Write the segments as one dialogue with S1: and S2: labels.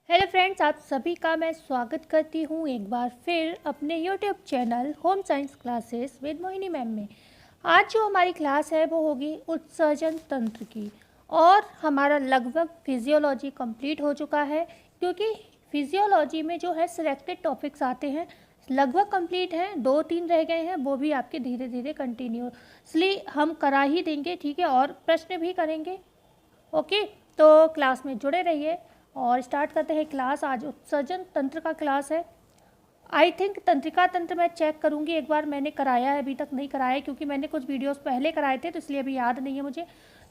S1: Hello friends, आप सभी का मैं स्वागत करती हूँ एक बार फिर अपने YouTube channel home science classes with Mohini ma'am में। आज जो हमारी क्लास है वो होगी उत्सर्जन तंत्र की। और हमारा लगभग फिजियोलॉजी कंप्लीट हो चुका है, क्योंकि फिजियोलॉजी में जो है सिलेक्टेड टॉपिक्स आते हैं, लगभग कंप्लीट हैं, 2-3 रह गए हैं, वो भी आपके धीरे धीरे कंटिन्यूसली हम करा ही देंगे। ठीक है, और प्रश्न भी करेंगे। ओके, तो क्लास में जुड़े रहिए और स्टार्ट करते हैं क्लास। आज उत्सर्जन तंत्र का क्लास है। आई थिंक तंत्रिका तंत्र मैं चेक करूँगी एक बार, मैंने कराया है, अभी तक नहीं कराया है क्योंकि मैंने कुछ वीडियोस पहले कराए थे, तो इसलिए अभी याद नहीं है मुझे,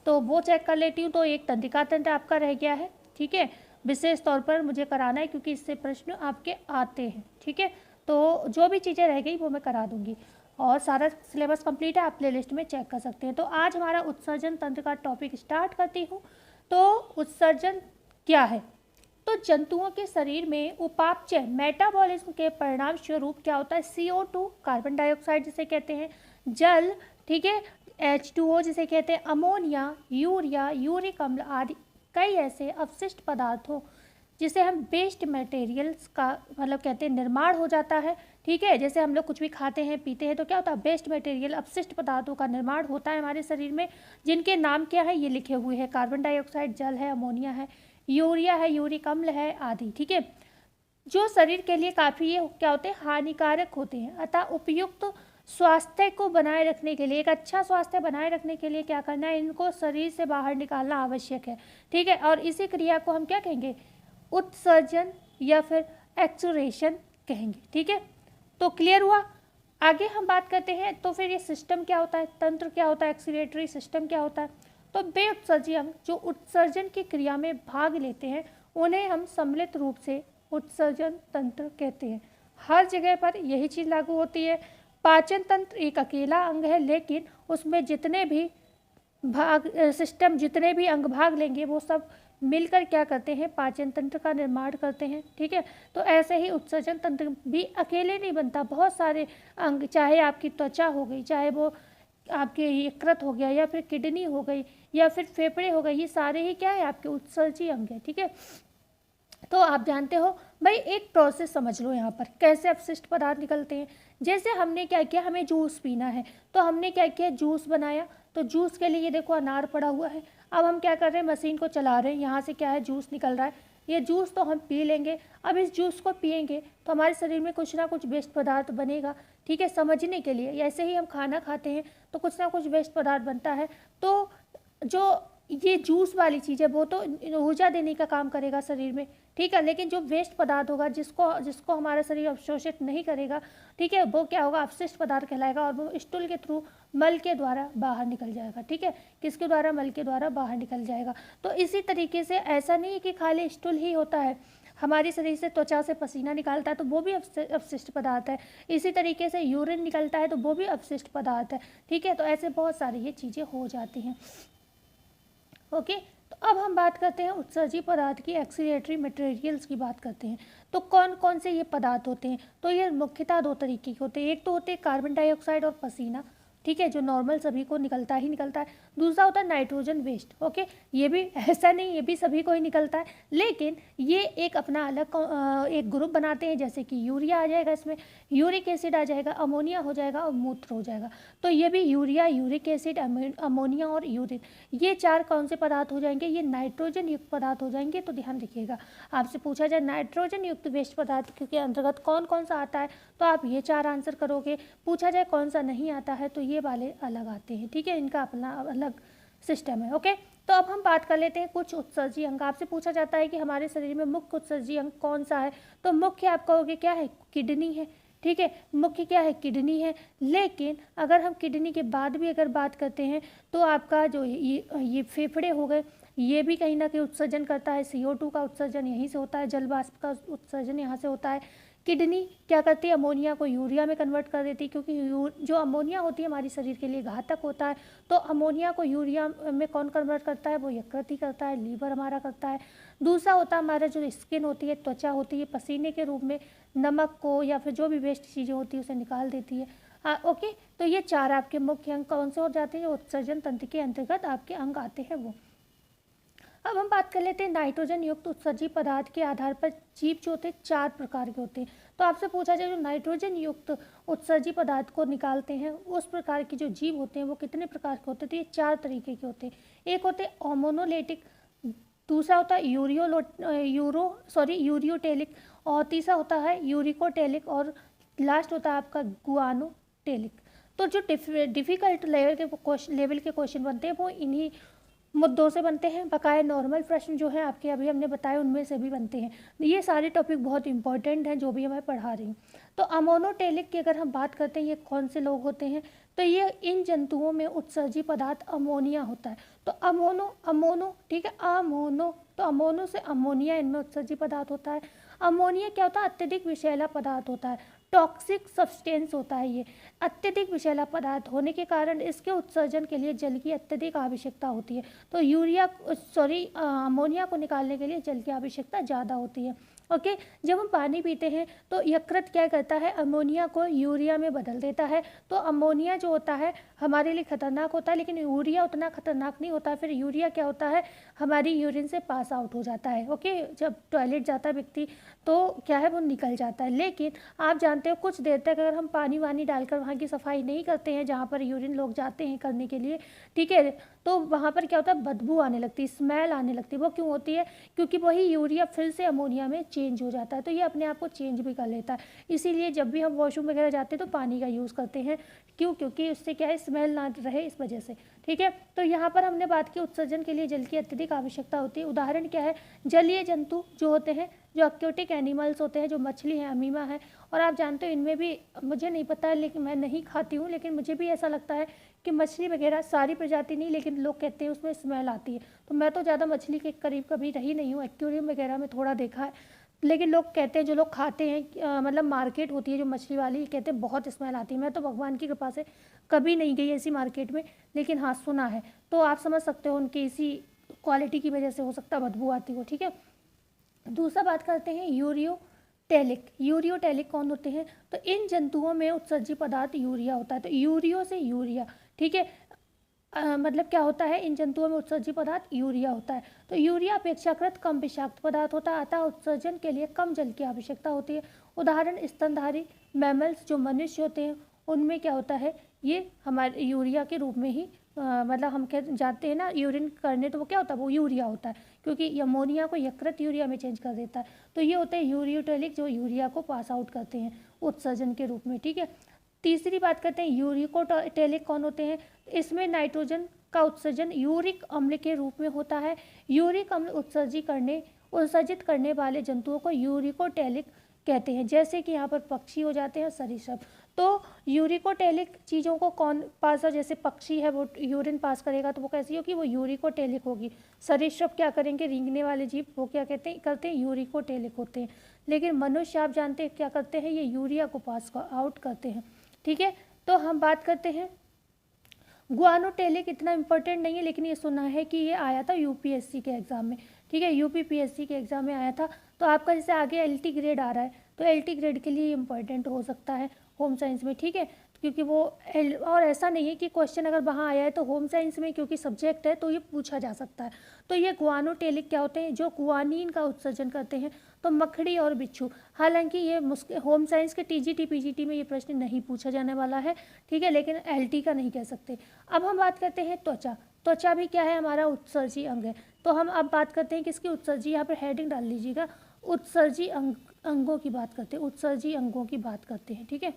S1: तो वो चेक कर लेती हूँ। तो एक तंत्रिका तंत्र आपका रह गया है। ठीक है, विशेष तौर पर मुझे कराना है क्योंकि इससे प्रश्न आपके आते हैं। ठीक है, तो जो भी चीज़ें रह गई वो मैं करा दूँगी और सारा सिलेबस कंप्लीट है, आप प्ले लिस्ट में चेक कर सकते हैं। तो आज हमारा उत्सर्जन तंत्र का टॉपिक स्टार्ट करती हूँ। तो उत्सर्जन क्या है? तो जंतुओं के शरीर में उपापचय मेटाबॉलिज्म के परिणाम स्वरूप क्या होता है? CO2 कार्बन डाइऑक्साइड जिसे कहते हैं, जल, ठीक है, H2O जिसे कहते हैं, अमोनिया, यूरिया, यूरिक अम्ल आदि कई ऐसे अवशिष्ट पदार्थों जिसे हम वेस्ट मटेरियल्स का मतलब कहते हैं निर्माण हो जाता है। ठीक है, जैसे हम लोग कुछ भी खाते हैं पीते हैं तो क्या होता है? वेस्ट मटेरियल अपशिष्ट पदार्थों का निर्माण होता है हमारे शरीर में, जिनके नाम क्या है ये लिखे हुए हैं। कार्बन डाइऑक्साइड जल है, अमोनिया है, यूरिया है, यूरिक अम्ल है आदि। ठीक है, जो शरीर के लिए काफ़ी ये क्या होते हैं? हानिकारक होते हैं। अतः उपयुक्त स्वास्थ्य को बनाए रखने के लिए, एक अच्छा स्वास्थ्य बनाए रखने के लिए क्या करना है? इनको शरीर से बाहर निकालना आवश्यक है। ठीक है, और इसी क्रिया को हम क्या कहेंगे? उत्सर्जन या फिर एक्सुरेशन कहेंगे। ठीक है, तो क्लियर हुआ। आगे हम बात करते हैं तो फिर ये सिस्टम क्या होता है, तंत्र क्या होता है, एक्सीलेटरी सिस्टम क्या होता है? तो बे उत्सर्जी अंग जो उत्सर्जन की क्रिया में भाग लेते हैं उन्हें हम सम्मिलित रूप से उत्सर्जन तंत्र कहते हैं। हर जगह पर यही चीज़ लागू होती है। पाचन तंत्र एक अकेला अंग है, लेकिन उसमें जितने भी सिस्टम जितने भी अंग भाग लेंगे वो सब मिलकर क्या करते हैं? पाचन तंत्र का निर्माण करते हैं। ठीक है, तो ऐसे ही उत्सर्जन तंत्र भी अकेले नहीं बनता, बहुत सारे अंग, चाहे आपकी त्वचा हो गई, चाहे वो आपके यकृत हो गया, या फिर किडनी हो गई, या फिर फेफड़े हो गए, ये सारे ही क्या है? आपके उत्सर्जी अंग है। ठीक है, तो आप जानते हो भाई, एक प्रोसेस समझ लो यहाँ पर कैसे अपशिष्ट पदार्थ निकलते हैं। जैसे हमने क्या किया, हमें जूस पीना है तो हमने क्या किया? जूस बनाया। तो जूस के लिए ये देखो अनार पड़ा हुआ है। अब हम क्या कर रहे हैं? मशीन को चला रहे हैं, यहाँ से क्या है? जूस निकल रहा है। ये जूस तो हम पी लेंगे। अब इस जूस को पियेंगे तो हमारे शरीर में कुछ ना कुछ वेस्ट पदार्थ बनेगा। ठीक है, समझने के लिए, ऐसे ही हम खाना खाते हैं तो कुछ ना कुछ वेस्ट पदार्थ बनता है। तो जो ये जूस वाली चीज़ है वो तो ऊर्जा देने का काम करेगा शरीर में। ठीक है, लेकिन जो वेस्ट पदार्थ होगा जिसको जिसको हमारा शरीर अवशोषित नहीं करेगा, ठीक है, वो क्या होगा? अपशिष्ट पदार्थ कहलाएगा और वो स्टूल के थ्रू, मल के द्वारा बाहर निकल जाएगा। ठीक है, किसके द्वारा? मल के द्वारा बाहर निकल जाएगा। तो इसी तरीके से ऐसा नहीं है कि खाली स्टूल ही होता है, हमारे शरीर से त्वचा से पसीना निकालता है तो वो भी अपशिष्ट पदार्थ है। इसी तरीके से यूरिन निकलता है तो वो भी अपशिष्ट पदार्थ है। ठीक है, तो ऐसे बहुत सारी ये चीज़ें हो जाती हैं। ओके, तो अब हम बात करते हैं उत्सर्जी पदार्थ की, एक्सीलेटरी मटेरियल्स की बात करते हैं। तो कौन कौन से ये पदार्थ होते हैं? तो ये मुख्यतः 2 तरीके के होते हैं। एक तो होते हैं कार्बन डाइऑक्साइड और पसीना, ठीक है, जो नॉर्मल सभी को निकलता ही निकलता है। दूसरा होता है नाइट्रोजन वेस्ट। ओके, ये भी ऐसा नहीं, ये भी सभी को ही निकलता है, लेकिन ये एक अपना अलग एक ग्रुप बनाते हैं। जैसे कि यूरिया आ जाएगा, इसमें यूरिक एसिड आ जाएगा, अमोनिया हो जाएगा और मूत्र हो जाएगा। तो ये भी यूरिया, यूरिक एसिड, अमोनिया और यूरिन, ये 4 कौन से पदार्थ हो जाएंगे? ये नाइट्रोजन युक्त पदार्थ हो जाएंगे। तो ध्यान रखिएगा, आपसे पूछा जाए नाइट्रोजन युक्त वेस्ट पदार्थ के अंतर्गत कौन कौन सा आता है तो आप ये 4 आंसर करोगे। पूछा जाए कौन सा नहीं आता है तो ये वाले अलग आते हैं। ठीक है, इनका अपना अलग सिस्टम है। ओके, तो अब हम बात कर लेते हैं कुछ उत्सर्जी अंग। आपसे पूछा जाता है कि हमारे शरीर में मुख्य उत्सर्जी अंग कौन सा है, तो मुख्य आप कहोगे क्या है? किडनी है। ठीक है, मुख्य क्या है? किडनी है। लेकिन अगर हम किडनी के बाद भी अगर बात करते हैं तो आपका जो ये फेफड़े हो गए, ये भी कहीं ना कहीं उत्सर्जन करता है। CO2 का उत्सर्जन यहीं से होता है, जल वाष्प का उत्सर्जन यहाँ से होता है। किडनी क्या करती है? अमोनिया को यूरिया में कन्वर्ट कर देती है, क्योंकि जो अमोनिया होती है हमारी शरीर के लिए घातक होता है। तो अमोनिया को यूरिया में कौन कन्वर्ट करता है? वो यकृत ही करता है, लीवर हमारा करता है। दूसरा होता है हमारा जो स्किन होती है, त्वचा होती है, पसीने के रूप में नमक को या फिर जो भी वेस्ट चीज़ें होती है उसे निकाल देती है। हाँ, ओके, तो ये 4 आपके मुख्य अंग कौन से हो जाते हैं जो उत्सर्जन तंत्र के अंतर्गत आपके अंग आते हैं वो। अब हम बात कर लेते हैं नाइट्रोजन युक्त उत्सर्जी पदार्थ के आधार पर जीव जो होते हैं 4 प्रकार के होते हैं। तो आपसे पूछा जाए जो नाइट्रोजन युक्त उत्सर्जी पदार्थ को निकालते हैं उस प्रकार के जो जीव होते हैं वो कितने प्रकार के होते हैं, तो ये 4 तरीके के होते हैं। एक होते हैं ओमोनोलेटिक, दूसरा होता है यूरियोटेलिक, और तीसरा होता है यूरिकोटेलिक, और लास्ट होता है आपका गुआनोटेलिक। तो जो डिफ़िकल्ट लेवल के क्वेश्चन बनते हैं वो इन्हीं मुद्दों से बनते हैं। बकाया नॉर्मल प्रश्न जो है आपके अभी हमने बताए उनमें से भी बनते हैं। ये सारे टॉपिक बहुत इंपॉर्टेंट हैं जो भी मैं पढ़ा रही हूँ। तो अमोनोटेलिक की अगर हम बात करते हैं ये कौन से लोग होते हैं, तो ये इन जंतुओं में उत्सर्जी पदार्थ अमोनिया होता है। तो अमोनो ठीक है, तो अमोनो से अमोनिया, इनमें उत्सर्जी पदार्थ होता है। अमोनिया क्या होता है, अत्यधिक विषैला पदार्थ होता है, टॉक्सिक सब्सटेंस होता है। ये अत्यधिक विषैला पदार्थ होने के कारण इसके उत्सर्जन के लिए जल की अत्यधिक आवश्यकता होती है। तो अमोनिया को निकालने के लिए जल की आवश्यकता ज़्यादा होती है। ओके, जब हम पानी पीते हैं तो यकृत क्या करता है, अमोनिया को यूरिया में बदल देता है। तो अमोनिया जो होता है हमारे लिए खतरनाक होता है, लेकिन यूरिया उतना खतरनाक नहीं होता। फिर यूरिया क्या होता है, हमारी यूरिन से पास आउट हो जाता है। ओके, जब टॉयलेट जाता है व्यक्ति तो क्या है वो निकल जाता है। लेकिन आप जानते हो कुछ देर तक अगर हम पानी वानी डालकर वहाँ की सफाई नहीं करते हैं जहाँ पर यूरिन लोग जाते हैं करने के लिए, ठीक है, तो वहाँ पर क्या होता है, बदबू आने लगती है, स्मेल आने लगती है। वो क्यों होती है, क्योंकि वही यूरिया फिर से अमोनिया में चेंज हो जाता है। तो ये अपने आप को चेंज भी कर लेता है। इसीलिए जब भी हम वॉशरूम वगैरह जाते हैं तो पानी का यूज़ करते हैं। क्यों, क्योंकि उससे क्या है, स्मेल ना रहे इस वजह से। ठीक है, तो यहाँ पर हमने बात की उत्सर्जन के लिए जल की अत्यधिक आवश्यकता होती है। उदाहरण क्या है, जलीय जंतु जो होते हैं, जो एक्वेटिक एनिमल्स होते हैं, जो मछली है, अमीमा है। और आप जानते हो इनमें भी, मुझे नहीं पता है लेकिन मैं नहीं खाती हूँ, लेकिन मुझे भी ऐसा लगता है कि मछली वगैरह सारी प्रजाति नहीं, लेकिन लोग कहते हैं उसमें स्मेल आती है। तो मैं तो ज़्यादा मछली के करीब कभी रही नहीं हूँ, एक्वेरियम वगैरह में थोड़ा देखा है, लेकिन लोग कहते हैं, जो लोग खाते हैं मतलब मार्केट होती है जो मछली वाली, कहते हैं बहुत स्मेल आती है। मैं तो भगवान की कृपा से कभी नहीं गई ऐसी मार्केट में, लेकिन हाँ सुना है। तो आप समझ सकते हो उनकी इसी क्वालिटी की वजह से हो सकता है बदबू आती हो। ठीक है, दूसरा बात करते हैं यूरियोटेलिक कौन होते हैं, तो इन जंतुओं में उत्सर्जी पदार्थ यूरिया होता है। तो यूरियो से यूरिया, ठीक है, मतलब क्या होता है, इन जंतुओं में उत्सर्जी पदार्थ यूरिया होता है। तो यूरिया अपेक्षाकृत कम विषाक्त पदार्थ होता है, अतः उत्सर्जन के लिए कम जल की आवश्यकता होती है। उदाहरण स्तनधारी मैमल्स जो मनुष्य होते हैं उनमें क्या होता है, ये हमारे यूरिया के रूप में ही मतलब हम जाते हैं ना यूरिन करने, तो वो क्या होता है, वो यूरिया होता है, क्योंकि अमोनिया को यकृत यूरिया में चेंज कर देता है। तो ये होते हैं यूरियोटेलिक, जो यूरिया को पास आउट करते हैं उत्सर्जन के रूप में। ठीक है, तीसरी बात करते हैं यूरिकोटेलिक कौन होते हैं, इसमें नाइट्रोजन का उत्सर्जन यूरिक अम्ल के रूप में होता है। यूरिक अम्ल उत्सर्जित करने वाले जंतुओं को यूरिकोटेलिक कहते हैं, जैसे कि यहाँ पर पक्षी हो जाते हैं, सरीसृप। तो यूरिकोटेलिक चीज़ों को कौन पास, जैसे पक्षी है वो यूरिन पास करेगा तो वो कैसी होगी, वो यूरिकोटेलिक होगी। सरीसृप क्या करेंगे, रेंगने वाले जीव, वो क्या करते हैं यूरिकोटेलिक होते हैं। लेकिन मनुष्य आप जानते हैं क्या करते हैं, ये यूरिया को पास आउट करते हैं। ठीक है, तो हम बात करते हैं गुआनोटेलिक, इतना इंपॉर्टेंट नहीं है, लेकिन ये सुना है कि ये आया था यूपीएससी के एग्ज़ाम में। ठीक है, यूपीपीएससी के एग्ज़ाम में आया था। तो आपका जैसे आगे एलटी ग्रेड आ रहा है, तो एलटी ग्रेड के लिए इंपॉर्टेंट हो सकता है होम साइंस में। ठीक है, क्योंकि वो और ऐसा नहीं है कि क्वेश्चन अगर वहाँ आया है तो होम साइंस में क्योंकि सब्जेक्ट है तो ये पूछा जा सकता है। तो ये गुआनोटेलिक क्या होते हैं, जो गुआनिन का उत्सर्जन करते हैं। तो मकड़ी और बिच्छू, हालांकि ये होम साइंस के टीजीटी पीजीटी में ये प्रश्न नहीं पूछा जाने वाला है। ठीक है, लेकिन एलटी का नहीं कह सकते। अब हम बात करते हैं त्वचा भी क्या है, हमारा उत्सर्जी अंग है। तो हम अब बात करते हैं किसकी उत्सर्जी, यहाँ पर हेडिंग डाल लीजिएगा, उत्सर्जी अंगों की बात करते हैं, उत्सर्जी अंगों की बात करते हैं। ठीक है,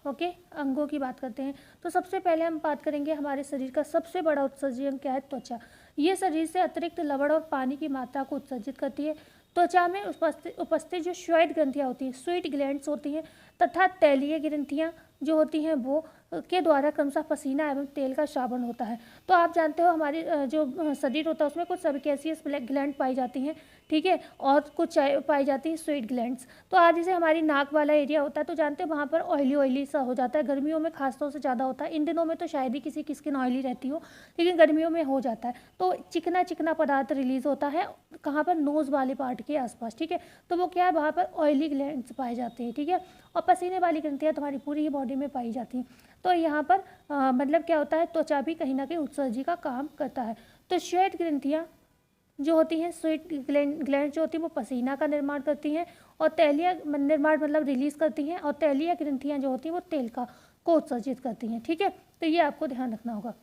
S1: ओके, अंगों की बात करते हैं। तो सबसे पहले हम बात करेंगे हमारे शरीर का सबसे बड़ा उत्सर्जी अंग क्या है, त्वचा। ये शरीर से अतिरिक्त लवण और पानी की मात्रा को उत्सर्जित करती है। त्वचा में उपस्थित जो श्वेत ग्रंथियाँ होती हैं, स्वीट ग्लैंड्स होती हैं, तथा तैलीय ग्रंथियाँ जो होती हैं वो के द्वारा क्रमशः पसीना एवं तेल का श्रावण होता है। तो आप जानते हो हमारी जो शरीर होता है उसमें कुछ सबकेसियस ग्लैंड पाई जाती हैं। ठीक है, और कुछ पाई जाती हैं स्वीट ग्लैंड्स। तो आज जैसे हमारी नाक वाला एरिया होता है तो जानते हो वहाँ पर ऑयली सा हो जाता है, गर्मियों में खासतौर से ज़्यादा होता है। इन दिनों में तो शायद ही किसी की स्किन ऑयली रहती हो, लेकिन गर्मियों में हो जाता है। तो चिकना चिकना पदार्थ रिलीज होता है कहाँ पर, नोज़ वाले पार्ट के आसपास। ठीक है, तो वो क्या है, वहाँ पर ऑयली ग्लैंड्स पाए जाते हैं। ठीक है, और पसीने वाली ग्रंथियाँ तुम्हारी पूरी ही बॉडी में पाई जाती हैं। तो यहाँ पर मतलब क्या होता है, त्वचा भी कहीं ना कहीं उत्सर्जी का काम करता है। तो श्वेत ग्रंथियाँ जो होती हैं, स्वेट ग्लैंड जो होती है वो पसीना का निर्माण करती हैं, और तैलीय निर्माण मतलब रिलीज करती हैं, और तैलीय ग्रंथियाँ जो होती हैं वो तेल को उत्सर्जित करती हैं। ठीक है, तो ये आपको ध्यान रखना होगा।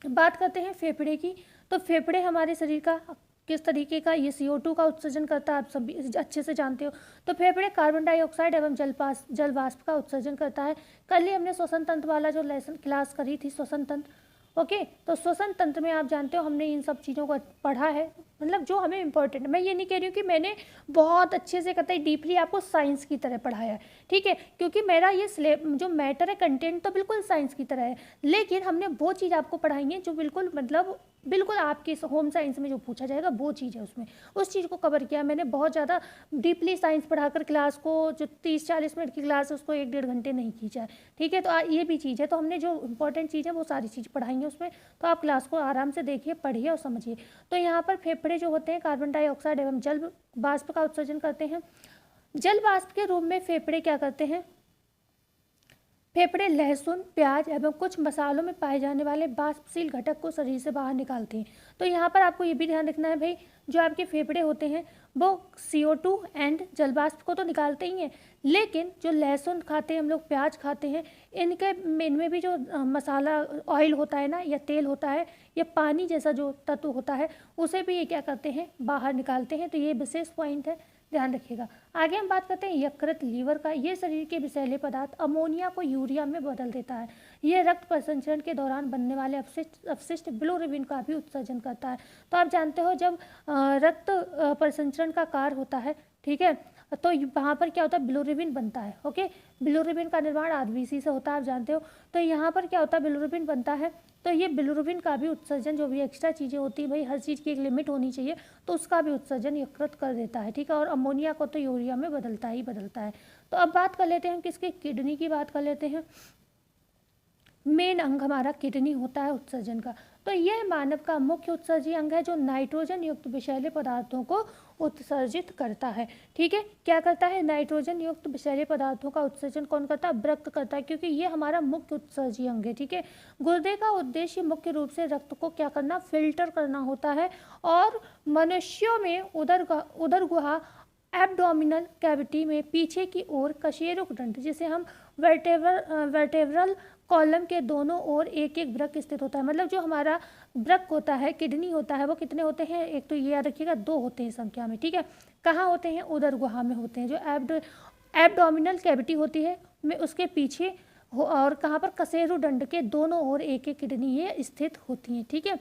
S1: बात करते हैं फेफड़े की। तो फेफड़े हमारे शरीर का किस तरीके का, ये CO2 का उत्सर्जन करता है, आप सभी अच्छे से जानते हो। तो फेफड़े कार्बन डाइऑक्साइड एवं जल वाष्प का उत्सर्जन करता है। कल ही हमने श्वसन तंत्र वाला जो लेसन क्लास करी थी, श्वसन तंत्र, ओके। तो श्वसन तंत्र में आप जानते हो हमने इन सब चीज़ों को पढ़ा है, मतलब जो हमें इंपॉर्टेंट। मैं ये नहीं कह रही हूँ कि मैंने बहुत अच्छे से कतई डीपली आपको साइंस की तरह पढ़ाया है, ठीक है, क्योंकि मेरा ये जो मैटर है, कंटेंट तो बिल्कुल साइंस की तरह है, लेकिन हमने वो चीज़ आपको पढ़ाई है जो बिल्कुल मतलब बिल्कुल आपके होम साइंस में जो पूछा जाएगा वो चीज़ है, उसमें उस चीज़ को कवर किया मैंने। बहुत ज़्यादा डीपली साइंस पढ़ाकर क्लास को, जो 30-40 मिनट की क्लास है उसको 1-1.5 घंटे नहीं खींचा है, ठीक है। तो ये भी चीज़ है, तो हमने जो इंपॉर्टेंट चीज़ है वो सारी चीज़ पढ़ाई है उसमें। तो आप क्लास को आराम से देखिए, पढ़िए और समझिए। तो यहाँ पर फेफड़े जो होते हैं कार्बन डाइऑक्साइड एवं जल वाष्प का उत्सर्जन करते हैं। जल वाष्प के रूप में फेफड़े क्या करते हैं, फेफड़े लहसुन, प्याज एवं कुछ मसालों में पाए जाने वाले वाष्पशील घटक को शरीर से बाहर निकालते हैं। तो यहाँ पर आपको ये भी ध्यान रखना है भाई, जो आपके फेफड़े होते हैं वो CO2 एंड जलवाष्प को तो निकालते ही हैं, लेकिन जो लहसुन खाते हैं हम लोग, प्याज खाते हैं, इनमें भी जो मसाला ऑयल होता है ना, या तेल होता है, या पानी जैसा जो तत्व होता है, उसे भी ये क्या करते हैं, बाहर निकालते हैं। तो ये विशेष पॉइंट है, ध्यान रखिएगा। आगे हम बात करते हैं यकृत, लीवर का। ये शरीर के विषैले पदार्थ अमोनिया को यूरिया में बदल देता है। ये रक्त परिसंचरण के दौरान बनने वाले अपशिष्ट बिलोरुबिन का भी उत्सर्जन करता है। तो आप जानते हो जब रक्त परिसंचरण का कार्य होता है, ठीक है, तो वहाँ पर क्या होता है, बिलोरुबिन बनता है, ओके। बिलोरुबिन का निर्माण आरबीसी से होता है, आप जानते हो। तो यहाँ पर क्या होता है, बिलोरुबिन बनता है, तो ये बिलोरुबिन का भी उत्सर्जन, जो भी एक्स्ट्रा चीज़ें होती है भाई, हर चीज़ की एक लिमिट होनी चाहिए, तो उसका भी उत्सर्जन यकृत कर देता है, ठीक है। और अमोनिया को तो यूरिया में बदलता ही बदलता है। तो अब बात कर लेते हैं किसके, किडनी की बात कर लेते हैं। मेन अंग हमारा किडनी होता है उत्सर्जन का। तो यह मानव का मुख्य उत्सर्जी अंग है, जो नाइट्रोजन युक्त विषैले पदार्थों को उत्सर्जित करता है, ठीक है। क्या करता है, नाइट्रोजन युक्त विषैले पदार्थों का उत्सर्जन कौन करता है, वृक्क करता है, क्योंकि ये हमारा मुख्य उत्सर्जी अंग है, ठीक है। गुर्दे का उद्देश्य मुख्य रूप से रक्त को क्या करना, फिल्टर करना होता है। और मनुष्यों में उदर गुहा, एब्डोमिनल कैविटी में पीछे की ओर कशेरुकदंड, जिसे हम वर्टेब्रल कॉलम के दोनों ओर एक एक वृक्क स्थित होता है। मतलब जो हमारा वृक्क होता है, किडनी होता है, वो कितने होते हैं, एक तो ये याद रखिएगा 2 होते हैं संख्या में, ठीक है। कहाँ होते हैं, उदर गुहा में होते हैं। जो एब्डोमिनल कैविटी होती है में उसके पीछे और कहाँ पर, कशेरुकदंड के दोनों ओर एक एक किडनी ये स्थित होती हैं, ठीक है।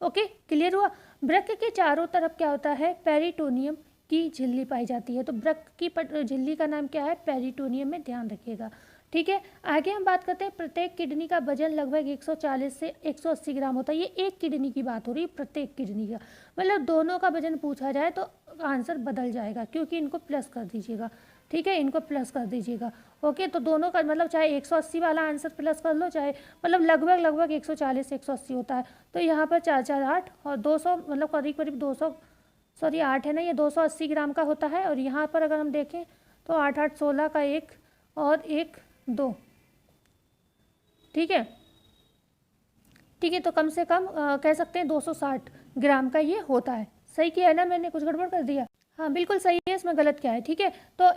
S1: ओके, क्लियर हुआ। वृक्क के चारों तरफ क्या होता है, पेरिटोनियम की झिल्ली पाई जाती है। तो वृक्क की झिल्ली का नाम क्या है, पेरिटोनियम, में ध्यान रखिएगा, ठीक है। आगे हम बात करते हैं, प्रत्येक किडनी का वजन लगभग 140 से 180 ग्राम होता है। ये एक किडनी की बात हो रही है, प्रत्येक किडनी का, मतलब दोनों का वजन पूछा जाए तो आंसर बदल जाएगा, क्योंकि इनको प्लस कर दीजिएगा, ठीक है, इनको प्लस कर दीजिएगा, ओके। तो दोनों का मतलब चाहे 180 वाला आंसर प्लस कर लो, चाहे मतलब लगभग 140 से 180 होता है। तो यहाँ पर 4 4 8 और 200, मतलब करीब करीब 200, सॉरी 8 है ना, ये 280 ग्राम का होता है। और यहाँ पर अगर हम देखें तो 8 8 16 का 1 और 1 2, ठीक है, ठीक है। तो कम से कम कह सकते हैं 260 ग्राम का ये होता है। सही किया है ना मैंने, कुछ गड़बड़ कर दिया, हाँ बिल्कुल सही है, इसमें गलत क्या है, ठीक है। तो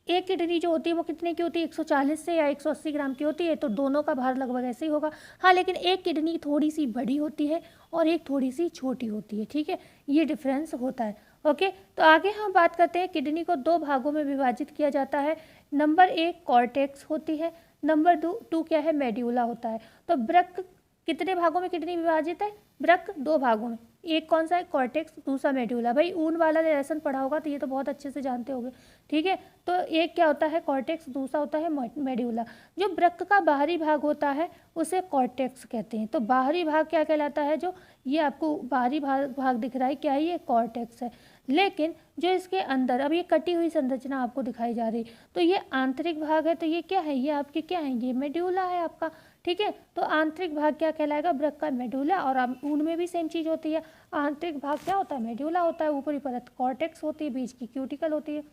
S1: एक किडनी जो होती है वो कितने की होती है, 140 से या 180 ग्राम की होती है। तो दोनों का भार लगभग ऐसे ही होगा, हाँ, लेकिन एक किडनी थोड़ी सी बड़ी होती है और एक थोड़ी सी छोटी होती है, ठीक है, ये डिफरेंस होता है, ओके। तो आगे हम बात करते हैं, किडनी को 2 भागों में विभाजित किया जाता है। नंबर 1 कॉर्टेक्स होती है, नंबर 2 क्या है, मेड्यूला होता है। तो वृक्क कितने भागों में किडनी विभाजित है, वृक्क 2 भागों में, एक कौन सा है, कॉर्टेक्स, दूसरा मेड्यूला। भाई ऊन वाला लेसन पढ़ा होगा तो ये तो बहुत अच्छे से जानते होंगे, ठीक है। तो एक क्या होता है, कॉर्टेक्स, दूसरा होता है मेड्यूला। जो वृक्क का बाहरी भाग होता है उसे कॉर्टेक्स कहते हैं। तो बाहरी भाग क्या कहलाता है, जो ये आपको बाहरी भाग दिख रहा है, क्या है, ये कॉर्टेक्स है। लेकिन जो इसके अंदर, अब ये कटी हुई संरचना आपको दिखाई जा रही, तो ये आंतरिक भाग है, तो ये क्या है, ये आपके क्या है, ये मेड्यूला है आपका, ठीक है। तो आंतरिक भाग क्या कहलाएगा, वृक्क का मेड्यूला। और ऊन में भी सेम चीज़ होती है, आंतरिक भाग क्या होता है, मेड्यूला होता है, ऊपरी परत कॉर्टेक्स होती है, बीच की क्यूटिकल होती है,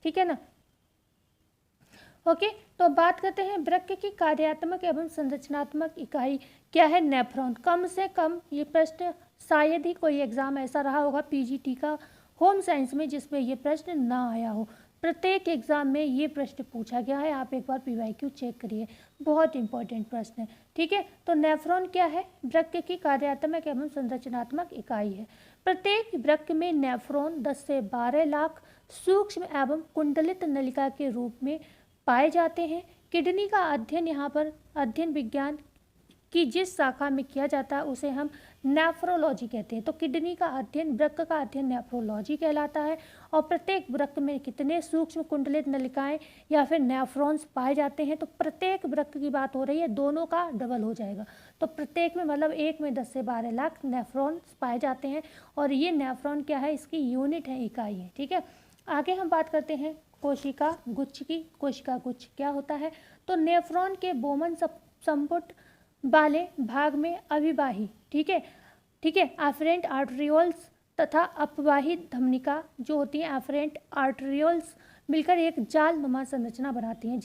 S1: ठीक है ना, ओके। तो बात करते हैं वृक्क की कार्यात्मक एवं संरचनात्मक इकाई क्या है, नेफ्रॉन। कम से कम ये प्रश्न शायद ही कोई एग्ज़ाम ऐसा रहा होगा पीजीटी का होम साइंस में जिसमें ये प्रश्न ना आया हो। प्रत्येक एग्ज़ाम में ये प्रश्न पूछा गया है, आप एक बार पीवाईक्यू चेक करिए, बहुत इंपॉर्टेंट प्रश्न है। ठीक है, तो नेफ्रॉन क्या है? वृक्क की कार्यात्मक एवं संरचनात्मक इकाई है। प्रत्येक वृक्क में नेफ्रॉन 10 से 12 लाख सूक्ष्म एवं कुंडलित नलिका के रूप में पाए जाते हैं। किडनी का अध्ययन यहाँ पर अध्ययन विज्ञान की जिस शाखा में किया जाता है उसे हम नेफ्रोलॉजी कहते हैं। तो किडनी का अध्ययन, वृक्क का अध्ययन नेफ्रोलॉजी कहलाता है। और प्रत्येक वृक्क में कितने सूक्ष्म कुंडलित नलिकाएं या फिर नेफ्रॉन्स पाए जाते हैं? तो प्रत्येक वृक्क की बात हो रही है, दोनों का डबल हो जाएगा। तो प्रत्येक में मतलब एक में 10 से 12 लाख नेफ्रॉन्स पाए जाते हैं। और ये नेफ्रॉन क्या है? इसकी यूनिट है, इकाई है। ठीक है, आगे हम बात करते हैं कोशिका गुच्छ की। कोशिका गुच्छ क्या होता है? तो नेफ्रॉन के बोमन संपुट वाले भाग में अविवाही, ठीक है, एफरेंट आर्टरियोल्स तथा अपवाही धमनिका जो होती है एफरेंट आर्टरियोल्स मिलकर एक जाल नुमा संरचना बनाती हैं,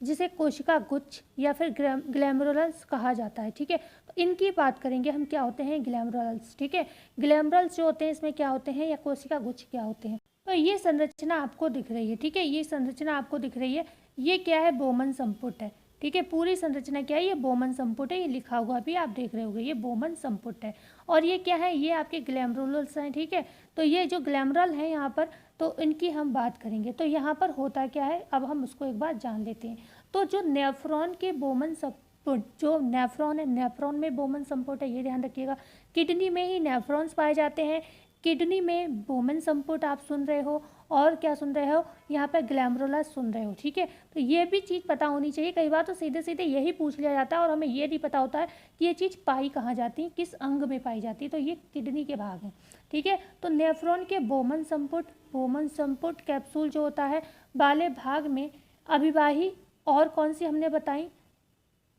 S1: जिसे कोशिका गुच्छ या फिर ग्लैमरुलस कहा जाता है। ठीक है, तो इनकी बात करेंगे हम, क्या होते हैं ग्लैमरुलस। ठीक है, ग्लैमरुलस जो होते हैं इसमें क्या होते हैं, या कोशिका गुच्छ क्या होते हैं? तो ये संरचना आपको दिख रही है। ठीक है, ये संरचना आपको दिख रही है, ये क्या है? बोमन संपुट है। ठीक है, पूरी संरचना क्या है? ये बोमन संपुट है, ये लिखा हुआ भी आप देख रहे होंगे, ये बोमन संपुट है। और ये क्या है? ये आपके ग्लैमरुलस हैं। ठीक है, तो ये जो ग्लैमरल है यहाँ पर, तो इनकी हम बात करेंगे। तो यहाँ पर होता क्या है, अब हम उसको एक बार जान लेते हैं। तो जो नेफ्रॉन के बोमन संपुट, जो नेफ्रॉन है, नेफ्रॉन में बोमन संपुट है, ये ध्यान रखिएगा। किडनी में ही नेफ्रॉन्स पाए जाते हैं, किडनी में बोमन संपुट आप सुन रहे हो, और क्या सुन रहे हो? यहाँ पर ग्लैमरुलस सुन रहे हो। ठीक है, तो ये भी चीज़ पता होनी चाहिए। कई बार तो सीधे सीधे यही पूछ लिया जाता है और हमें ये नहीं पता होता है कि ये चीज़ पाई कहाँ जाती है, किस अंग में पाई जाती है। तो ये किडनी के भाग हैं। ठीक है, तो नेफ्रॉन के बोमन संपुट कैप्सूल जो होता है वाले भाग में अविवाही और कौन सी हमने बताई?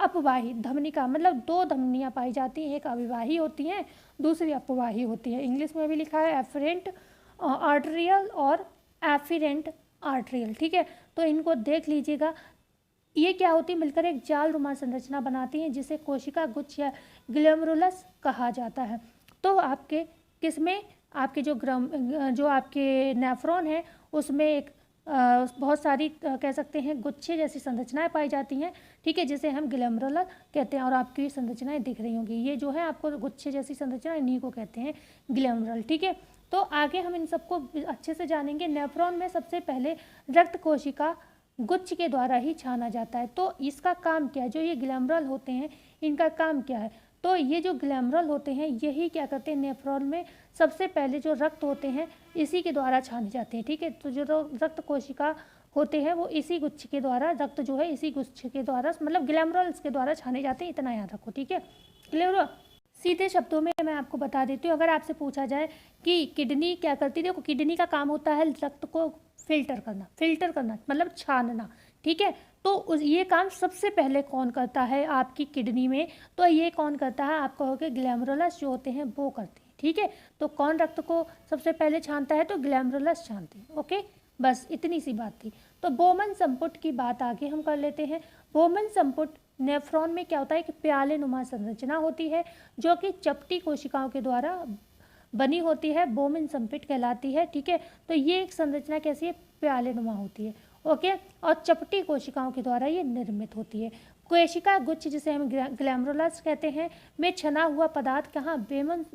S1: अपवाही धमनिका, मतलब दो धमनियाँ पाई जाती हैं, एक अविवाही होती हैं, दूसरी अपवाही होती है। इंग्लिश में भी लिखा है एफरेंट आर्टरियल और एफिरेंट आर्टरियल। ठीक है, तो इनको देख लीजिएगा। ये क्या होती है? मिलकर एक जाल रुमाल संरचना बनाती हैं, जिसे कोशिका गुच्छ या ग्लैमरुलस कहा जाता है। तो आपके किसमें, आपके जो आपके नेफ्रॉन है उसमें एक बहुत सारी कह सकते हैं गुच्छे जैसी संरचनाएं पाई जाती हैं। ठीक है, जिसे हम ग्लैमरुलस कहते हैं। और आपकी संरचनाएं दिख रही होंगी, ये जो है आपको गुच्छे जैसी संरचना, इन्हीं को कहते हैं ग्लैमरुलस। ठीक है, तो आगे हम इन सबको अच्छे से जानेंगे। नेफ्रॉन में सबसे पहले रक्त कोशिका गुच्छ के द्वारा ही छाना जाता है। तो इसका काम क्या है? जो ये ग्लैमरुलस होते हैं, इनका काम क्या है? तो ये जो ग्लैमरुलस होते हैं, यही क्या करते हैं? नेफ्रॉन में सबसे पहले जो रक्त होते हैं इसी के द्वारा छाने जाते हैं। ठीक है, तो जो रक्त कोशिका होते हैं वो इसी गुच्छ के द्वारा, रक्त जो है इसी गुच्छ के द्वारा, मतलब ग्लैमरुलस के द्वारा छाने जाते हैं। इतना याद रखो। ठीक है, क्लियर हुआ? सीधे शब्दों में मैं आपको बता देती हूँ। अगर आपसे पूछा जाए कि किडनी क्या करती है, देखो किडनी का काम होता है रक्त को फिल्टर करना मतलब छानना। ठीक है, तो ये काम सबसे पहले कौन करता है आपकी किडनी में? तो ये कौन करता है? आप कहोगे ग्लैमरुलस जो होते हैं वो करते हैं। ठीक है, तो कौन रक्त को सबसे पहले छानता है? तो ग्लैमरुलस छानते हैं। ओके, बस इतनी सी बात थी। तो बोमन संपुट की बात आगे हम कर लेते हैं। बोमन संपुट नेफ्रॉन में क्या होता है कि प्याले नुमा संरचना होती है, जो कि चपटी कोशिकाओं के द्वारा बनी होती है, बोमन संपुट कहलाती है। ठीक है, तो ये एक संरचना कैसी है? प्याले नुमा होती है। ओके, और चपटी कोशिकाओं के द्वारा ये निर्मित होती है। कोशिका गुच्छ जिसे हम ग्लैमरुलस कहते हैं में छना हुआ पदार्थ कहाँ?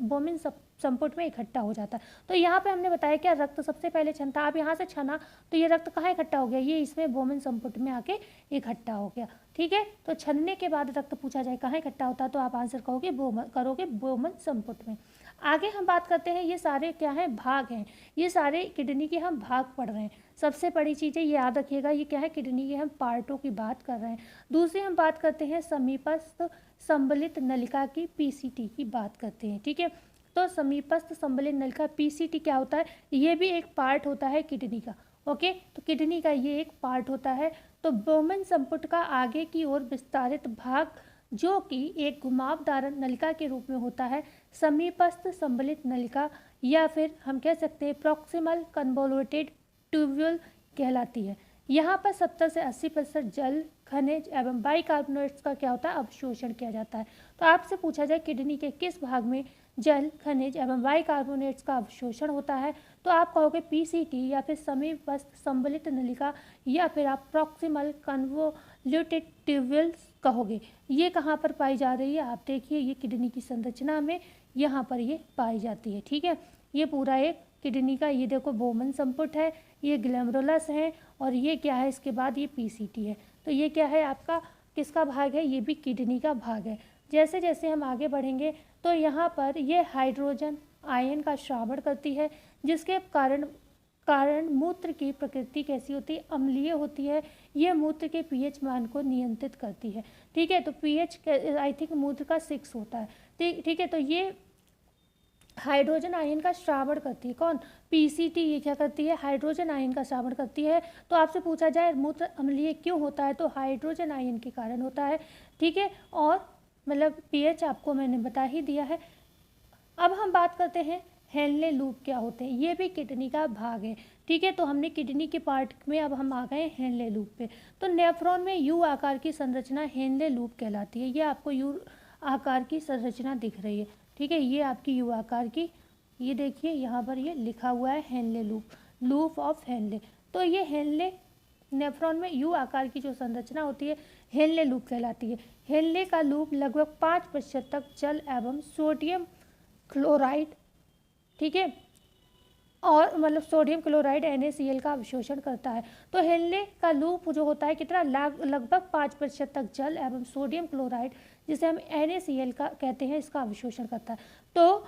S1: बोमन संपुट में इकट्ठा हो जाता है। तो यहाँ पे हमने बताया क्या रक्त सबसे पहले छनता। अब यहाँ से छना तो ये रक्त कहाँ इकट्ठा हो गया? ये इसमें बोमन संपुट में आके इकट्ठा हो गया। ठीक है, तो छनने के बाद रक्त पूछा जाए कहाँ इकट्ठा होता है, तो आप आंसर करोगे बोमन संपुट में। आगे हम बात करते हैं, ये सारे क्या हैं? भाग हैं। ये सारे किडनी के हम भाग पढ़ रहे हैं। सबसे बड़ी चीज़ है, ये याद रखिएगा, ये क्या है? किडनी के हम पार्टों की बात कर रहे हैं। दूसरी हम बात करते हैं समीपस्थ संबलित नलिका की, पीसीटी की बात करते हैं। ठीक है, तो समीपस्थ संबलित नलिका पीसीटी क्या होता है? ये भी एक पार्ट होता है किडनी का। ओके, तो किडनी का ये एक पार्ट होता है। तो बोमन संपुट का आगे की ओर विस्तारित भाग, जो कि एक घुमावदार नलिका के रूप में होता है, समीपस्थ संबलित नलिका, या फिर हम कह सकते हैं प्रॉक्सिमल कन्वोल्यूटेड ट्यूब्यूल कहलाती है। यहाँ पर 70 से 80% जल, खनिज एवं बाइकार्बोनेट्स का क्या होता है? अवशोषण किया जाता है। तो आपसे पूछा जाए किडनी के किस भाग में जल, खनिज एवं बाइकार्बोनेट्स का अवशोषण होता है। तो आप कहोगे पीसीटी या फिर समीपस्थ संबलित नलिका या फिर आप प्रॉक्सिमल कन्वोल्यूटेड ट्यूब्यूल्स कहोगे। ये कहाँ पर पाई जा रही है? आप देखिए, ये किडनी की संरचना में यहाँ पर ये पाई जाती है। ठीक है, ये पूरा एक किडनी का, ये देखो बोमन संपुट है, ये ग्लैमरुलस है और ये क्या है, इसके बाद ये पीसीटी है। तो ये क्या है आपका, किसका भाग है? ये भी किडनी का भाग है। जैसे जैसे हम आगे बढ़ेंगे तो यहाँ पर ये हाइड्रोजन आयन का श्रावण करती है, जिसके कारण मूत्र की प्रकृति कैसी होती है? अम्लीय होती है। ये मूत्र के पीएच मान को नियंत्रित करती है। ठीक है, तो पीएच आई थिंक मूत्र का 6 होता है। ठीक है, तो ये हाइड्रोजन आयन का श्रावण करती है। कौन? पीसीटी। ये क्या करती है? हाइड्रोजन आयन का श्रावण करती है। तो आपसे पूछा जाए मूत्र अम्लीय क्यों होता है, तो हाइड्रोजन आयन के कारण होता है। ठीक है, और मतलब पीएच आपको मैंने बता ही दिया है। अब हम बात करते हैं हेनले लूप क्या होते हैं। ये भी किडनी का भाग है। ठीक है, तो हमने किडनी के पार्ट में अब हम आ गए हेनले लूप पे। तो नेफ्रॉन में यू आकार की संरचना हेनले लूप कहलाती है। ये आपको यू आकार की संरचना दिख रही है। ठीक है, ये आपकी यू आकार की, ये देखिए यहाँ पर ये लिखा हुआ है Henle loop, loop of Henle. तो ये हेनले, नेफ्रॉन में यू आकार की जो संरचना होती है हेनले लूप कहलाती है। हेनले का लूप लगभग 5% तक जल एवं सोडियम क्लोराइड, ठीक है, और मतलब सोडियम क्लोराइड NaCl का अवशोषण करता है। तो हेनले का लूप जो होता है कितना, लगभग 5% तक जल एवं सोडियम क्लोराइड, जिसे हम NaCl का कहते हैं, इसका अवशोषण करता है। तो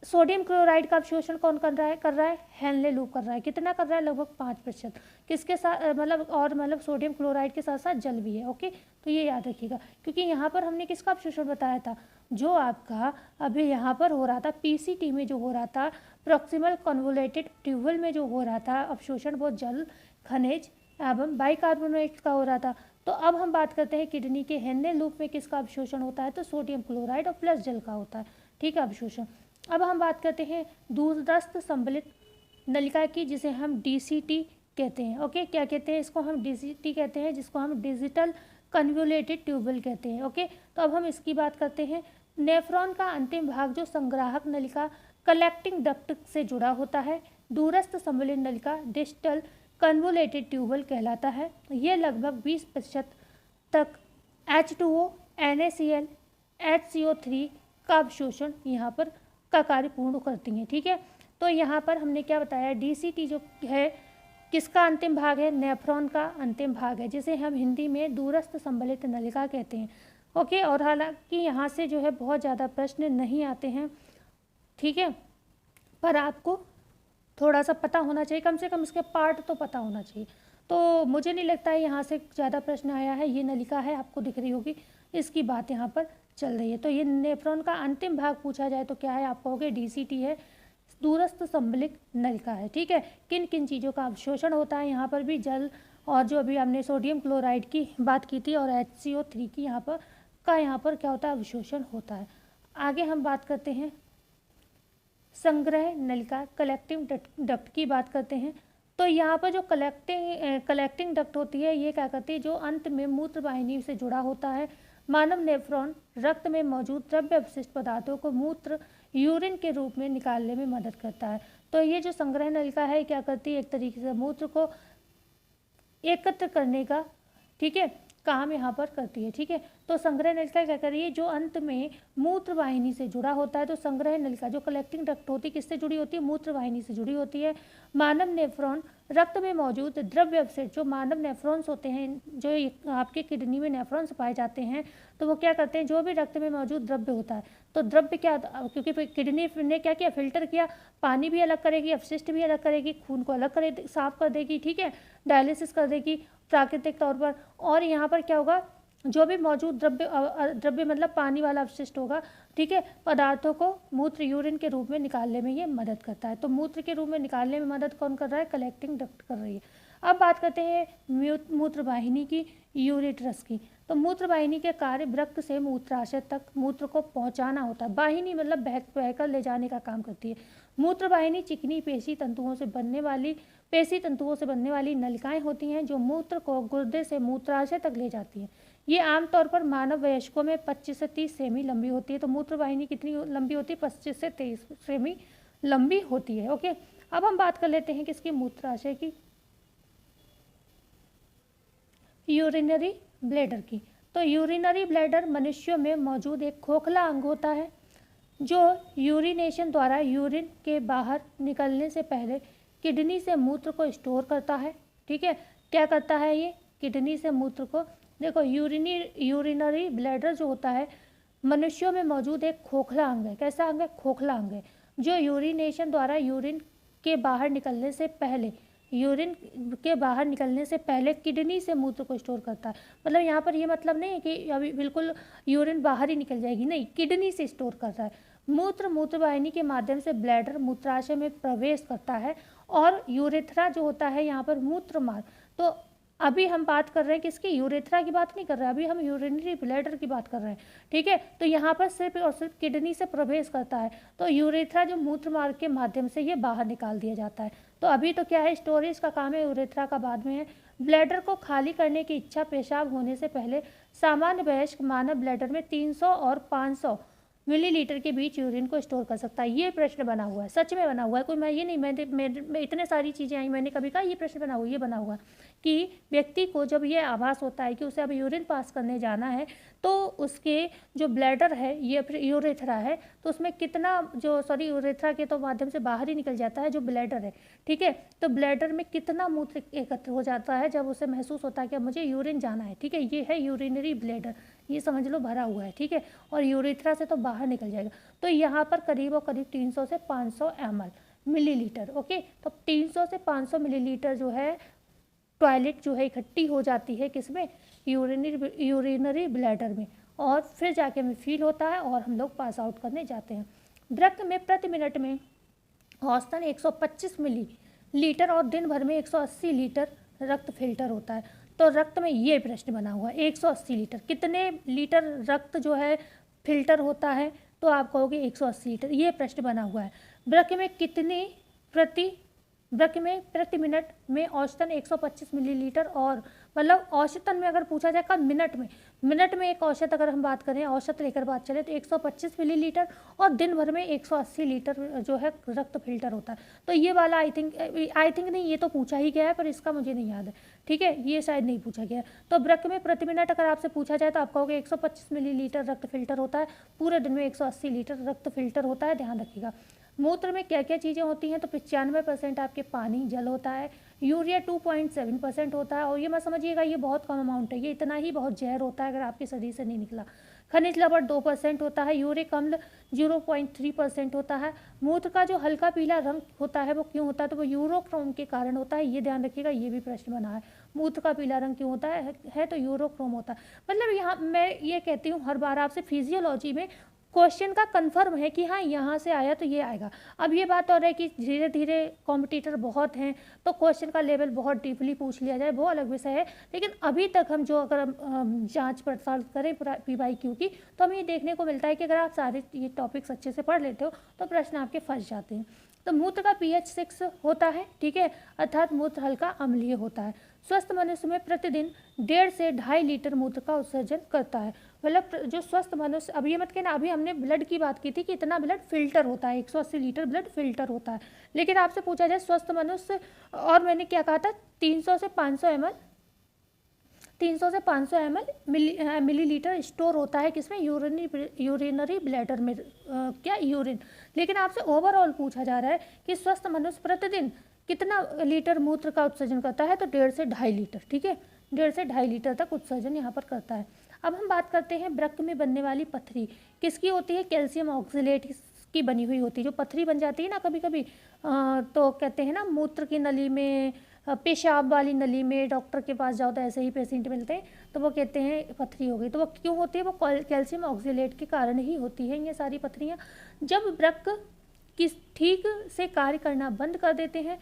S1: सोडियम क्लोराइड का अवशोषण कौन कर रहा है? हेनले लूप कर रहा है। कितना कर रहा है? लगभग 5%। किसके साथ, मतलब और मतलब सोडियम क्लोराइड के साथ साथ जल भी है। ओके, तो ये याद रखिएगा, क्योंकि यहाँ पर हमने किसका अवशोषण बताया था? जो आपका अभी यहाँ पर हो रहा था पीसीटी में, जो हो रहा था प्रॉक्सिमल कन्वोल्यूटेड ट्यूब्यूल में जो हो रहा था अवशोषण, वो जल, खनिज एवं बाइकार्बोनेट्स का हो रहा था। तो अब हम बात करते हैं किडनी के हेनले लूप में किसका अवशोषण होता है? तो सोडियम क्लोराइड और प्लस जल का होता है। ठीक है, अवशोषण। अब हम बात करते हैं दूरस्थ संबलित नलिका की, जिसे हम डीसीटी कहते हैं। ओके, क्या कहते हैं इसको? हम डीसीटी कहते हैं, जिसको हम डिजिटल कन्वोल्यूटेड ट्यूब्यूल कहते हैं। ओके, तो अब हम इसकी बात करते हैं। नेफ्रॉन का अंतिम भाग जो संग्राहक नलिका कलेक्टिंग डक्ट से जुड़ा होता है, दूरस्थ संबलित नलिका डिजिटल कन्वोल्यूटेड ट्यूब्यूल कहलाता है। ये लगभग 20% तक H2O, NaCl, HCO3 का अवशोषण यहाँ पर का कार्य पूर्ण करती हैं। ठीक है, तो यहाँ पर हमने क्या बताया? डीसीटी जो है किसका अंतिम भाग है? नेफ्रॉन का अंतिम भाग है, जिसे हम हिंदी में दूरस्थ संबलित नलिका कहते हैं। ओके, और हालांकि यहाँ से जो है बहुत ज़्यादा प्रश्न नहीं आते हैं, ठीक है, पर आपको थोड़ा सा पता होना चाहिए, कम से कम इसके पार्ट तो पता होना चाहिए। तो मुझे नहीं लगता है यहाँ से ज़्यादा प्रश्न आया है। ये नलिका है, आपको दिख रही होगी, इसकी बात यहाँ पर चल रही है। तो ये नेफ्रॉन का अंतिम भाग पूछा जाए तो क्या है? आप कहोगे डीसीटी है, दूरस्थ संबलित नलिका है। ठीक है, किन किन चीज़ों का अवशोषण होता है? यहाँ पर भी जल, और जो अभी हमने सोडियम क्लोराइड की बात की थी, और HCO3 की यहाँ पर क्या होता है? अवशोषण होता है। आगे हम बात करते हैं संग्रह नलिका, कलेक्टिंग डक्ट की बात करते हैं। तो यहाँ पर जो कलेक्टिंग डक्ट होती है, ये क्या करती है? जो अंत में मूत्र वाहिनी से जुड़ा होता है। मानव नेफ्रॉन रक्त में मौजूद द्रव्य अवशिष्ट पदार्थों को मूत्र, यूरिन के रूप में निकालने में मदद करता है। तो ये जो संग्रह नलिका है क्या करती है? एक तरीके से मूत्र को एकत्र करने का, ठीक है, काम यहाँ पर करती है। ठीक है, तो संग्रह नलिका क्या कर रही है? जो अंत में मूत्र वाहिनी से जुड़ा होता है। तो संग्रह नलिका जो कलेक्टिंग डक्ट होती है, किससे जुड़ी होती है? मूत्र वाहिनी से जुड़ी होती है। मानव नेफ्रॉन रक्त में मौजूद द्रव्य अवशिष्ट, जो मानव नेफ्रॉन्स होते हैं, जो आपके किडनी में नेफ्रॉन्स पाए जाते हैं, तो वो क्या करते हैं? जो भी रक्त में मौजूद द्रव्य होता है, तो द्रव्य क्या, क्योंकि किडनी ने क्या किया? फिल्टर किया, पानी भी अलग करेगी, अपशिष्ट भी अलग करेगी, खून को अलग करे, साफ कर देगी। ठीक है, डायलिसिस कर देगी प्राकृतिक तौर पर। और यहाँ पर क्या होगा? जो भी मौजूद द्रव्य मतलब पानी वाला अपशिष्ट होगा, ठीक है, पदार्थों को मूत्र, यूरिन के रूप में निकालने में ये मदद करता है। तो मूत्र के रूप में निकालने में मदद कौन कर रहा है? कलेक्टिंग डक्ट कर रही है। अब बात करते हैं मूत्र वाहिनी की, यूरेट्रस की। तो मूत्र वाहिनी के कार्य वृक्क से मूत्राशय तक मूत्र को पहुंचाना होता है। वाहिनी मतलब बहकर ले जाने का काम करती है। मूत्र वाहिनी चिकनी पेशी तंतुओं से बनने वाली नलिकाएं होती हैं, जो मूत्र को गुर्दे से मूत्राशय तक ले जाती हैं। ये आमतौर पर मानव वयस्कों में 25 से 30 सेमी लंबी होती है। तो मूत्र वाहिनी कितनी लंबी होती है? 25 से 23 सेमी लंबी होती है। ओके, अब हम बात कर लेते हैं किसकी? मूत्राशय की, यूरिनरी ब्लैडर की। तो यूरिनरी ब्लैडर मनुष्यों में मौजूद एक खोखला अंग होता है जो यूरिनेशन द्वारा यूरिन के बाहर निकलने से पहले किडनी से मूत्र को स्टोर करता है। ठीक है, क्या करता है ये? किडनी से मूत्र को, देखो यूरिनरी ब्लैडर जो होता है मनुष्यों में मौजूद एक खोखला अंग है। कैसा अंग है? खोखला अंग है, जो यूरिनेशन द्वारा यूरिन के बाहर निकलने से पहले किडनी से मूत्र को स्टोर करता है। मतलब यहाँ पर ये मतलब नहीं है कि अभी बिल्कुल यूरिन बाहर ही निकल जाएगी, नहीं, किडनी से स्टोर कर रहा है। मूत्रवाहिनी के माध्यम से ब्लैडर मूत्राशय में प्रवेश करता है और यूरेथ्रा जो होता है यहाँ पर मूत्र मार्ग। तो अभी हम बात कर रहे हैं किसकी? यूरेथ्रा की बात नहीं कर रहे हैं, अभी हम यूरिनरी ब्लैडर की बात कर रहे हैं। ठीक है, तो यहाँ पर सिर्फ और सिर्फ किडनी से प्रवेश करता है, तो यूरेथ्रा जो मूत्र मार्ग के माध्यम से ये बाहर निकाल दिया जाता है। तो अभी तो क्या है? स्टोरेज का काम है, यूरेथ्रा का बाद में है। ब्लैडर को खाली करने की इच्छा पेशाब होने से पहले सामान्य वयस्क मानव ब्लैडर में 300 और 500 मिलीलीटर के बीच यूरिन को स्टोर कर सकता है। ये प्रश्न बना हुआ है, सच में बना हुआ है, कोई मैं ये नहीं, मैं इतने सारी चीज़ें आई, मैंने कभी कहा ये प्रश्न बना हुआ, ये बना हुआ कि व्यक्ति को जब ये आभास होता है कि उसे अब यूरिन पास करने जाना है, तो उसके जो ब्लैडर है, ये फिर यूरेथ्रा है, तो उसमें कितना यूरेथ्रा के तो माध्यम से बाहर ही निकल जाता है जो ब्लैडर है। ठीक है, तो ब्लैडर में कितना मूत्र एकत्र हो जाता है जब उसे महसूस होता है कि अब मुझे यूरिन जाना है। ठीक है, ये है यूरिनरी ब्लैडर, ये समझ लो भरा हुआ है। ठीक है, और यूरेथ्रा से तो बाहर निकल जाएगा। तो यहाँ पर करीब 300 से 500 मिलीलीटर। ओके, तो 300 से 500 मिलीलीटर जो है टॉयलेट जो है इकट्ठी हो जाती है किसमें? यूरिनरी ब्लैडर में, और फिर जाके हमें फील होता है और हम लोग पास आउट करने जाते हैं। रक्त में प्रति मिनट में औसतन 125 मिलीलीटर और दिन भर में 180 लीटर रक्त फिल्टर होता है। तो रक्त में ये प्रश्न बना हुआ है, 180 लीटर, कितने लीटर रक्त जो है फिल्टर होता है? तो आप कहोगे 180 लीटर, ये प्रश्न बना हुआ है। वृक्क में प्रति मिनट में औसतन 125 मिलीलीटर, और मतलब औसतन में अगर पूछा जाए कब? मिनट में एक औसत अगर हम बात करें, औसत लेकर बात चले, तो 125 मिलीलीटर और दिन भर में 180 लीटर जो है रक्त फिल्टर होता है। तो ये वाला आई थिंक नहीं, ये तो पूछा ही गया है पर इसका मुझे नहीं याद है। ठीक है, ये शायद नहीं पूछा गया है। तो वृक्क में प्रति मिनट अगर आपसे पूछा जाए तो आप कहोगे 125 मिलीलीटर रक्त फिल्टर होता है, पूरे दिन में 180 लीटर रक्त फिल्टर होता है, ध्यान रखिएगा। मूत्र में क्या क्या चीज़ें होती हैं? तो 95% आपके पानी जल होता है, यूरिया 2.7% होता है, और ये मत समझिएगा ये बहुत कम अमाउंट है, ये इतना ही बहुत जहर होता है अगर आपके शरीर से नहीं निकला। खनिज लवण 2% होता है, यूरिक अम्ल 0.3% होता है। मूत्र का जो हल्का पीला रंग होता है वो क्यों होता है? तो वो यूरोक्रोम के कारण होता है, ये ध्यान रखिएगा, ये भी प्रश्न बना है। मूत्र का पीला रंग क्यों होता है तो यूरोक्रोम होता है। मतलब यहाँ मैं ये कहती हूँ हर बार आपसे, फिजियोलॉजी में क्वेश्चन का कंफर्म है कि हाँ यहाँ से आया तो ये आएगा। अब ये बात हो रही है कि धीरे धीरे कॉम्पिटिटर बहुत हैं तो क्वेश्चन का लेवल बहुत डीपली पूछ लिया जाए, वो अलग विषय है। लेकिन अभी तक हम जो अगर जांच पड़ताल करें PYQ की, तो हमें ये देखने को मिलता है कि अगर आप सारे ये टॉपिक्स अच्छे से पढ़ लेते हो तो प्रश्न आपके फंस जाते हैं। तो मूत्र का pH 6 होता है, ठीक है, अर्थात मूत्र हल्का अम्लीय होता है। स्वस्थ मनुष्य में प्रतिदिन 1.5 से 2.5 लीटर मूत्र का उत्सर्जन करता है। मतलब जो स्वस्थ मनुष्य, अब ये मत कहना, अभी हमने ब्लड की बात की थी कि इतना ब्लड फिल्टर होता है, 180 लीटर ब्लड फिल्टर होता है। लेकिन आपसे पूछा जाए स्वस्थ मनुष्य, और मैंने क्या कहा था, 300 से 500 मिलीलीटर स्टोर होता है किसमें? यूरिनरी ब्लैडर में, क्या? यूरिन। लेकिन आपसे ओवरऑल पूछा जा रहा है कि स्वस्थ मनुष्य प्रतिदिन कितना लीटर मूत्र का उत्सर्जन करता है? तो 1.5 से 2.5 लीटर, ठीक है, 1.5 से 2.5 लीटर तक उत्सर्जन यहाँ पर करता है। अब हम बात करते हैं वृक्क में बनने वाली पथरी किसकी होती है? कैल्शियम ऑक्सलेट की बनी हुई होती है। जो पथरी बन जाती है ना कभी कभी, तो कहते हैं ना मूत्र की नली में, पेशाब वाली नली में, डॉक्टर के पास जाओ तो ऐसे ही पेशेंट मिलते हैं, तो वो कहते हैं पथरी हो गई। तो वो क्यों होती है? वो कैल्शियम ऑक्सलेट के कारण ही होती है ये सारी पथरियाँ। जब वृक्क ठीक से कार्य करना बंद कर देते हैं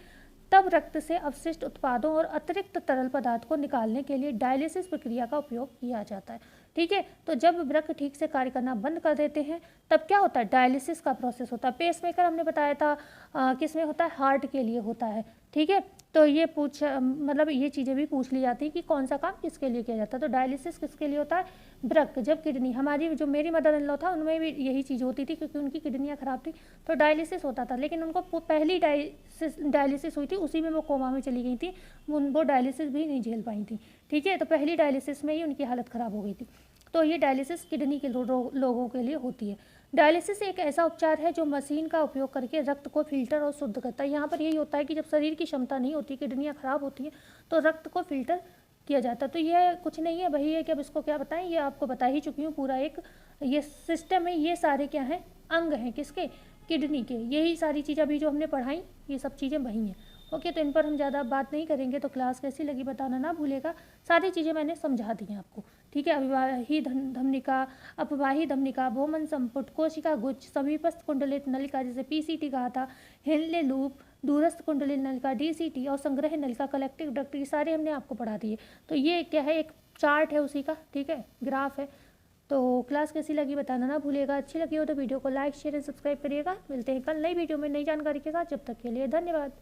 S1: तब रक्त से अवशिष्ट उत्पादों और अतिरिक्त तरल पदार्थ को निकालने के लिए डायलिसिस प्रक्रिया का उपयोग किया जाता है। ठीक है, तो जब वृक्क ठीक से कार्य करना बंद कर देते हैं तब क्या होता है? डायलिसिस का प्रोसेस होता है। पेसमेकर हमने बताया था किस में होता है? हार्ट के लिए होता है। ठीक है। तो ये मतलब ये चीज़ें भी पूछ ली जाती है कि कौन सा काम किसके लिए किया जाता है। तो डायलिसिस किसके लिए होता है? वृक्क। जब किडनी, हमारी जो मेरी मदर इन लॉ था उनमें भी यही चीज़ होती थी क्योंकि उनकी किडनियाँ ख़राब थी, तो डायलिसिस होता था। लेकिन उनको पहली डायलिसिस हुई थी, उसी में वो कोमा में चली गई थी, वो डायलिसिस भी नहीं झेल पाई थी। ठीक है, तो पहली डायलिसिस में ही उनकी हालत ख़राब हो गई थी। तो ये डायलिसिस किडनी के लोगों के लिए होती है। डायलिसिस एक ऐसा उपचार है जो मशीन का उपयोग करके रक्त को फिल्टर और शुद्ध करता है। यहाँ पर यही होता है कि जब शरीर की क्षमता नहीं होती, किडनियाँ ख़राब होती हैं, तो रक्त को फिल्टर किया जाता है। तो ये कुछ नहीं है, वही है कि अब इसको क्या बताएं, ये आपको बता ही चुकी हूँ। पूरा एक ये सिस्टम है, ये सारे क्या हैं, अंग हैं किसके? किडनी के। यही सारी चीज़ें अभी जो हमने पढ़ाई, ये सब चीज़ें वही हैं। ओके, तो इन पर हम ज़्यादा बात नहीं करेंगे। तो क्लास कैसी लगी बताना ना भूलेगा। सारी चीज़ें मैंने समझा दी हैं आपको। ठीक है, अविवाही धमनिका, अपवाही धमनिका, भौमन संपुट, कोशिका गुच्छ, समीपस्थ कुंडलित नलिका जिसे पीसीटी कहा था, हेनले लूप, दूरस्थ कुंडलित नलिका डीसीटी, और संग्रह नलिका कलेक्टिव डक्ट, ये सारे हमने आपको पढ़ा दिए। तो ये क्या है, एक चार्ट है उसी का। ठीक है, ग्राफ है। तो क्लास कैसी लगी बताना ना भूलिएगा। अच्छी लगी हो तो वीडियो को लाइक शेयर एंड सब्सक्राइब करिएगा। मिलते हैं कल नई वीडियो में नई जानकारी के साथ। जब तक के लिए धन्यवाद।